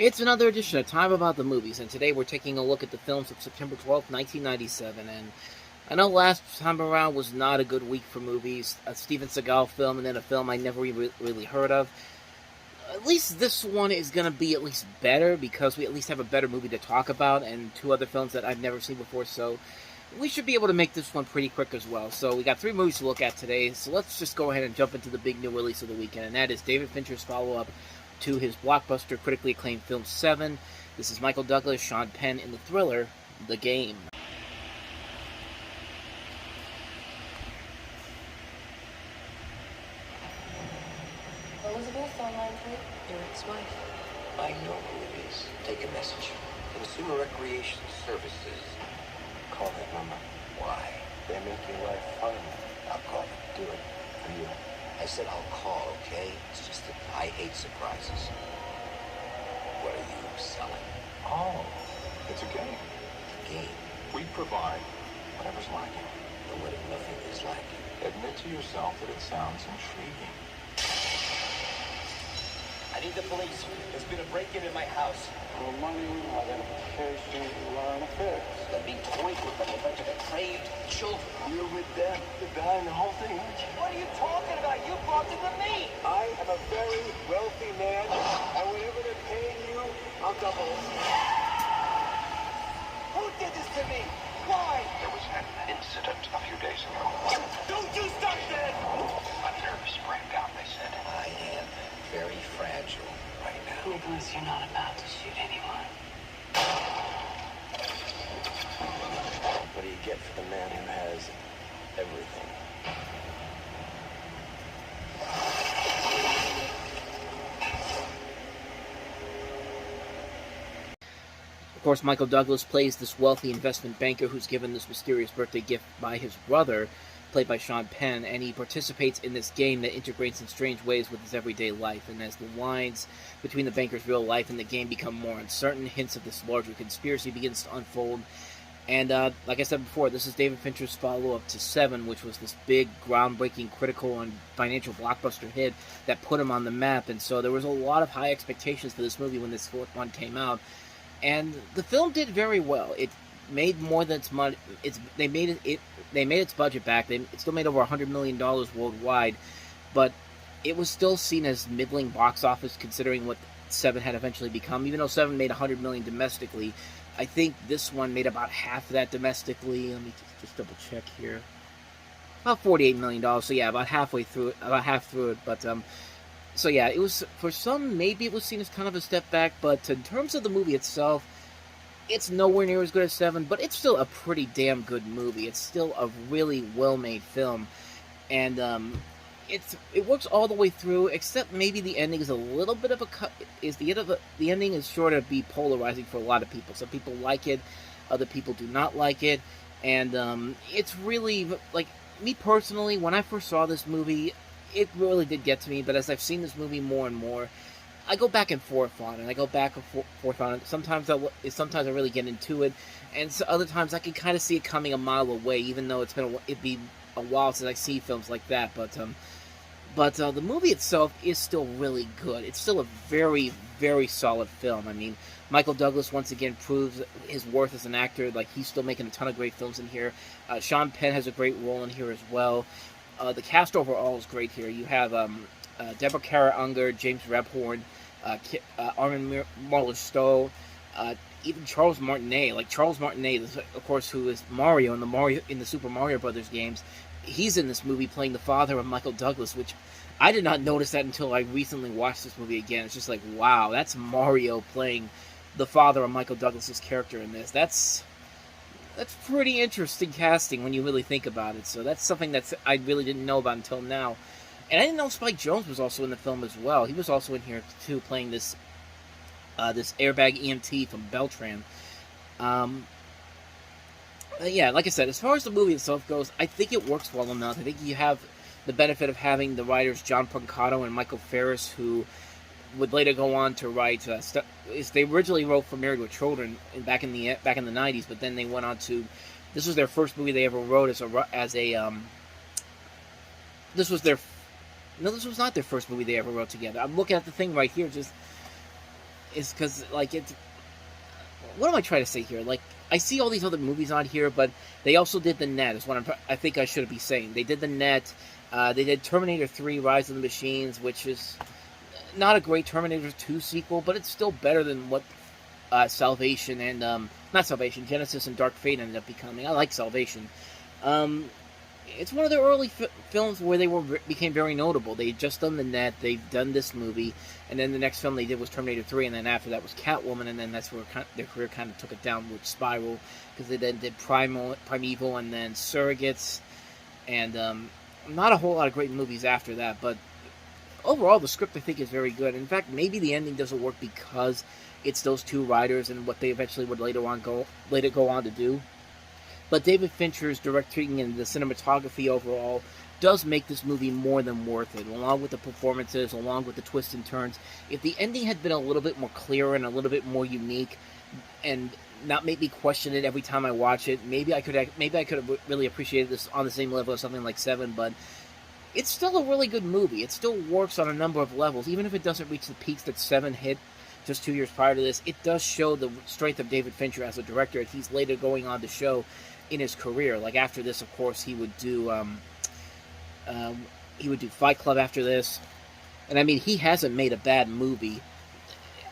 It's another edition of Time About the Movies, and today we're taking a look at the films of September 12th, 1997. And I know last time around was not a good week for movies. A Steven Seagal film and then a film I never really heard of. At least this one is going to be at least better because we at least have a better movie to talk about and two other films that I've never seen before, so we should be able to make this one pretty quick as well. So we got three movies to look at today, so let's just go ahead and jump into the big new release of the weekend, and that is David Fincher's follow-up to his blockbuster, critically acclaimed film Seven. This is Michael Douglas, Sean Penn in the thriller, The Game. Elizabeth, online tape? Your ex-wife. I know who it is. Take a message. Consumer Recreation Services. Call that number. Why? They make your life fun. I'll call them. Do it. For you. I said I'll call, okay? It's just that I hate surprises. What are you selling? Oh, it's a game. A game. We provide whatever's lacking. And what if nothing is lacking? Admit to yourself that it sounds intriguing. I need the police. There's been a break-in in my house. For money, identification, line of fix. They're being toyed with by a bunch of depraved children. You're with them, the guy in the whole thing. What are you talking about? You brought them to me. I am a very wealthy man, and whatever they're paying you, I'll double it. Who did this to me? Why? There was an incident a few days ago. Don't you stop that! A nervous breakdown, they said. I am very fragile right now. Nicholas, you're not about to shoot anyone. What do you get for the man who has everything? Of course, Michael Douglas plays this wealthy investment banker who's given this mysterious birthday gift by his brother, played by Sean Penn, and he participates in this game that integrates in strange ways with his everyday life. And as the lines between the banker's real life and the game become more uncertain, hints of this larger conspiracy begins to unfold. And like I said before, this is David Fincher's follow-up to Seven, which was this big, groundbreaking, critical, and financial blockbuster hit that put him on the map. And so there was a lot of high expectations for this movie when this fourth one came out. And the film did very well. It made more than its money. They made its budget back. It still made over $100 million worldwide, but it was still seen as middling box office considering what Seven had eventually become. Even though Seven made $100 million domestically, I think this one made about half of that domestically. Let me just double check here. About $48 million. So yeah, about half through it. But so yeah, it was, for some, maybe it was seen as kind of a step back, but in terms of the movie itself, it's nowhere near as good as Seven, but it's still a pretty damn good movie. It's still a really well-made film, and it works all the way through, except maybe the ending is a little bit of a cut. The ending is sure to be polarizing for a lot of people. Some people like it, other people do not like it, and it's really, like, me personally, when I first saw this movie, it really did get to me, but as I've seen this movie more and more, I go back and forth on it. Sometimes I really get into it, and so other times I can kind of see it coming a mile away, even though it'd be a while since I see films like that. But the movie itself is still really good. It's still a very, very solid film. I mean, Michael Douglas once again proves his worth as an actor. Like, he's still making a ton of great films in here. Sean Penn has a great role in here as well. The cast overall is great here. You have Deborah Kara Unger, James Rebhorn, Armin Marleau, even Charles Martinet. Like, Charles Martinet, of course, who is Mario in the Super Mario Brothers games. He's in this movie playing the father of Michael Douglas, which I did not notice that until I recently watched this movie again. It's just like, wow, that's Mario playing the father of Michael Douglas's character in this. That's pretty interesting casting when you really think about it. So that's something that I really didn't know about until now. And I didn't know Spike Jonze was also in the film as well. He was also in here too, playing this airbag EMT from Beltran. Yeah, like I said, as far as the movie itself goes, I think it works well enough. I think you have the benefit of having the writers John Puncato and Michael Ferris, who would later go on to write. They originally wrote for Married with Children back in the 90s, but then they went on to. This was their first movie they ever wrote as a. This was their. No, this was not their first movie they ever wrote together. I'm looking at the thing right here. Just is because, like, it's... What am I trying to say here? Like, I see all these other movies on here, but they also did The Net, is what I think I should be saying. They did The Net. They did Terminator 3, Rise of the Machines, which is not a great Terminator 2 sequel, but it's still better than what Salvation and... not Salvation, Genesis and Dark Fate ended up becoming. I like Salvation. It's one of their early films where they became very notable. They had just done The Net, they've done this movie, and then the next film they did was Terminator 3, and then after that was Catwoman, and then that's where their career kind of took a downward spiral, because they then did Primeval, and then Surrogates, and not a whole lot of great movies after that, but overall the script I think is very good. In fact, maybe the ending doesn't work because it's those two writers and what they eventually would later go on to do. But David Fincher's directing and the cinematography overall does make this movie more than worth it, along with the performances, along with the twists and turns. If the ending had been a little bit more clear and a little bit more unique, and not make me question it every time I watch it, maybe I could have really appreciated this on the same level as something like Seven. But it's still a really good movie. It still works on a number of levels, even if it doesn't reach the peaks that Seven hit just 2 years prior to this. It does show the strength of David Fincher as a director, and he's later going on to show in his career. Like after this, of course, he would do Fight Club after this, and I mean, he hasn't made a bad movie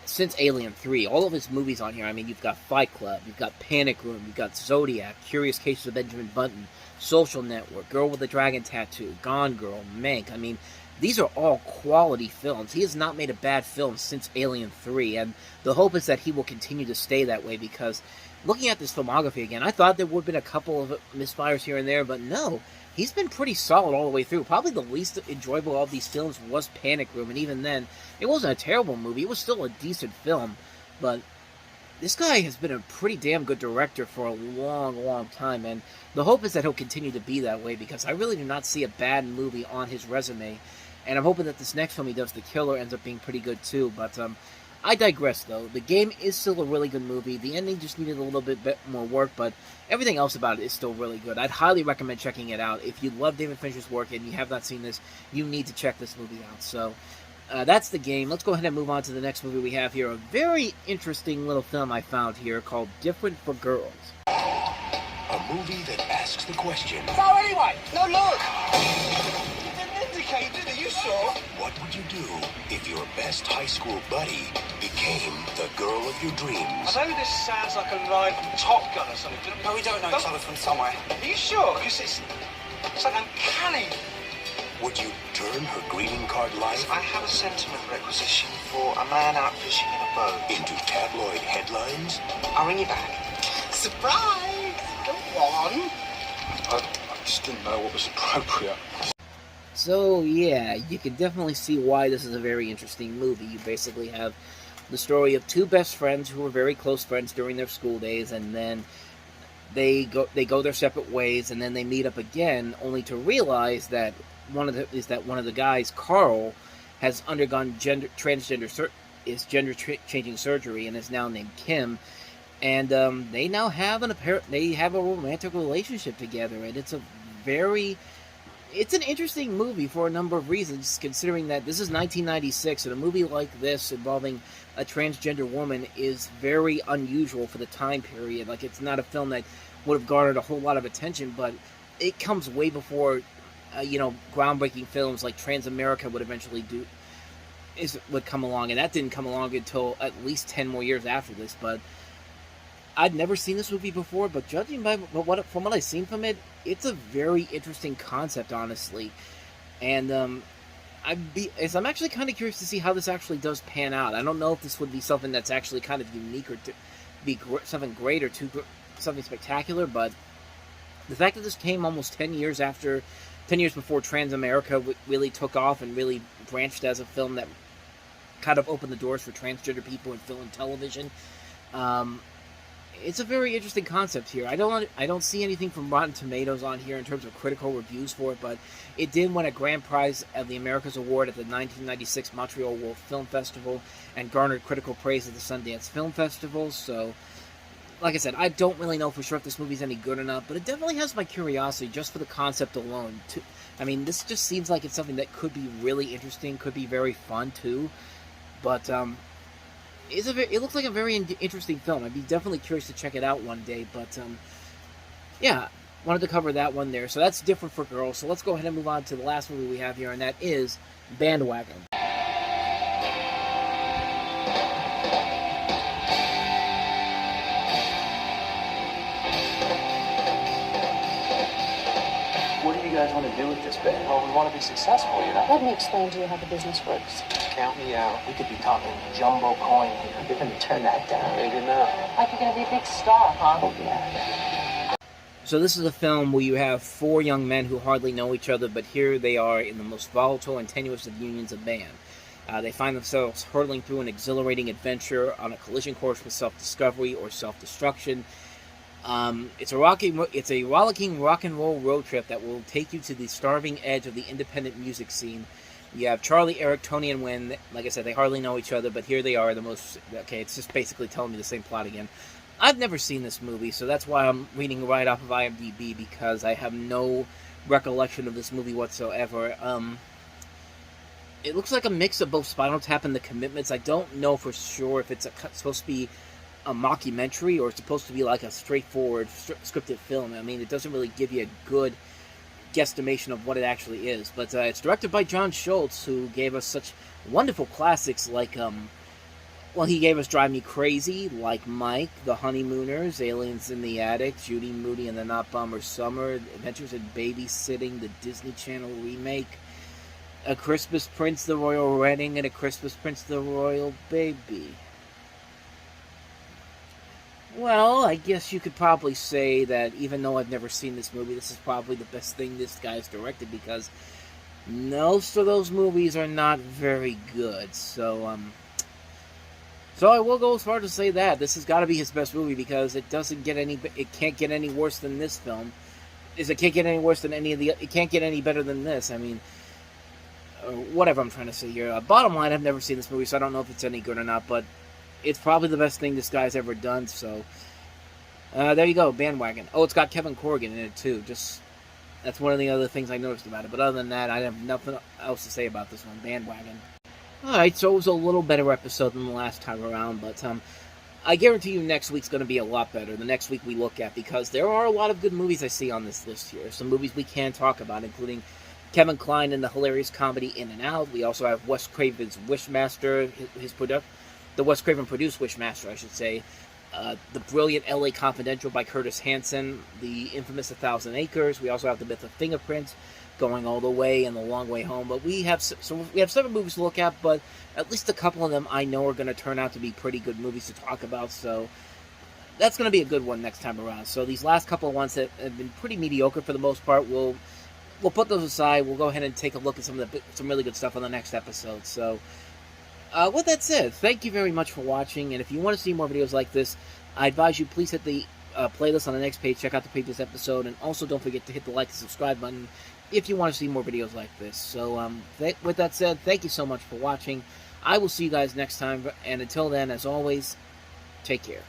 since Alien 3. All of his movies on here, I mean, you've got Fight Club, you've got Panic Room, you've got Zodiac, Curious Cases of Benjamin Button, Social Network, Girl with the Dragon Tattoo, Gone Girl, Mank. I mean, these are all quality films. He has not made a bad film since Alien 3, and the hope is that he will continue to stay that way, because looking at this filmography again, I thought there would have been a couple of misfires here and there, but no, he's been pretty solid all the way through. Probably the least enjoyable of these films was Panic Room, and even then, it wasn't a terrible movie. It was still a decent film, but this guy has been a pretty damn good director for a long, long time, and the hope is that he'll continue to be that way, because I really do not see a bad movie on his resume, and I'm hoping that this next film he does, The Killer, ends up being pretty good too. But I digress, though. The Game is still a really good movie. The ending just needed a little bit more work, but everything else about it is still really good. I'd highly recommend checking it out. If you love David Fincher's work and you have not seen this, you need to check this movie out. So that's The Game. Let's go ahead and move on to the next movie we have here. A very interesting little film I found here called Different for Girls. A movie that asks the question... So anyway, no look! You didn't indicate, did you? You saw. What would you do if your best high school buddy became the girl of your dreams? I know this sounds like a line from Top Gun or something, but No, we don't know each other from somewhere. are you sure? Because it's like uncanny. Would you turn her greeting card life I have a sentiment requisition for a man out fishing in a boat. into tabloid headlines? I'll ring you back. Surprise! Go on. I just didn't know what was appropriate. So, yeah, you can definitely see why this is a very interesting movie. You basically have the story of two best friends who were very close friends during their school days, and then they go their separate ways, and then they meet up again, only to realize that one of the guys, Carl, has undergone gender changing surgery and is now named Kim, and they now have a romantic relationship together, and it's an interesting movie for a number of reasons, considering that this is 1996, and a movie like this involving a transgender woman is very unusual for the time period. Like, it's not a film that would have garnered a whole lot of attention, but it comes way before, groundbreaking films like Transamerica would come along, and that didn't come along until at least 10 more years after this. But I'd never seen this movie before, but judging from what I've seen from it, it's a very interesting concept, honestly. And I'm actually kind of curious to see how this actually does pan out. I don't know if this would be something that's actually kind of unique, or be something great, or something spectacular, but the fact that this came almost 10 years before Transamerica really took off and really branched as a film that kind of opened the doors for transgender people in film and television. It's a very interesting concept here. I don't see anything from Rotten Tomatoes on here in terms of critical reviews for it, but it did win a grand prize of the Americas Award at the 1996 Montreal World Film Festival and garnered critical praise at the Sundance Film Festival. So, like I said, I don't really know for sure if this movie's any good or not, but it definitely has my curiosity just for the concept alone. I mean, this just seems like it's something that could be really interesting, could be very fun too, but it looks like a very interesting film. I'd be definitely curious to check it out one day. But yeah, wanted to cover that one there. So that's different for girls. So let's go ahead and move on to the last movie we have here, and that is Bandwagon. What do you guys want to do with this band? Well, we want to be successful, you know? Let me explain to you how the business works. Count me out. We could be talking jumbo coin here. You're going to turn that down. Maybe not. Like you're going to be a big star, huh? Oh, yeah. So this is a film where you have four young men who hardly know each other, but here they are in the most volatile and tenuous of unions of man. They find themselves hurtling through an exhilarating adventure on a collision course with self-discovery or self-destruction. It's a rollicking rock and roll road trip that will take you to the starving edge of the independent music scene. You have Charlie, Eric, Tony, and Wynn. Like I said, they hardly know each other, but here they are, the most... Okay, it's just basically telling me the same plot again. I've never seen this movie, so that's why I'm reading right off of IMDb, because I have no recollection of this movie whatsoever. It looks like a mix of both Spinal Tap and The Commitments. I don't know for sure if it's supposed to be a mockumentary or it's supposed to be like a straightforward scripted film. I mean, it doesn't really give you a good guesstimation of what it actually is. But it's directed by John Schultz, who gave us such wonderful classics like... Well, he gave us Drive Me Crazy, like Mike, The Honeymooners, Aliens in the Attic, Judy Moody and the Not Bomber Summer, Adventures in Babysitting, the Disney Channel remake, A Christmas Prince, The Royal Wedding, and A Christmas Prince, The Royal Baby. Well, I guess you could probably say that even though I've never seen this movie, this is probably the best thing this guy's directed, because most of those movies are not very good. So I will go as far to say that this has got to be his best movie, because it can't get any worse than this film. It can't get any worse than it can't get any better than this. I mean, whatever I'm trying to say here. Bottom line, I've never seen this movie, so I don't know if it's any good or not, but it's probably the best thing this guy's ever done, so there you go, Bandwagon. Oh, it's got Kevin Corrigan in it, too. That's one of the other things I noticed about it, but other than that, I have nothing else to say about this one, Bandwagon. Alright, so it was a little better episode than the last time around, but I guarantee you next week's going to be a lot better, the next week we look at, because there are a lot of good movies I see on this list here. Some movies we can talk about, including Kevin Kline and the hilarious comedy In and Out. We also have Wes Craven's Wishmaster, the Wes Craven produced Wishmaster, I should say. The brilliant L.A. Confidential by Curtis Hanson. The infamous 1,000 Acres. We also have The Myth of Fingerprints, Going All the Way, and The Long Way Home. But we have 7 movies to look at, but at least a couple of them I know are going to turn out to be pretty good movies to talk about. So that's going to be a good one next time around. So these last couple of ones that have been pretty mediocre for the most part, we'll put those aside. We'll go ahead and take a look at some really good stuff on the next episode. So with that said, thank you very much for watching, and if you want to see more videos like this, I advise you please hit the playlist on the next page, check out the previous episode, and also don't forget to hit the like and subscribe button if you want to see more videos like this. So with that said, thank you so much for watching. I will see you guys next time, and until then, as always, take care.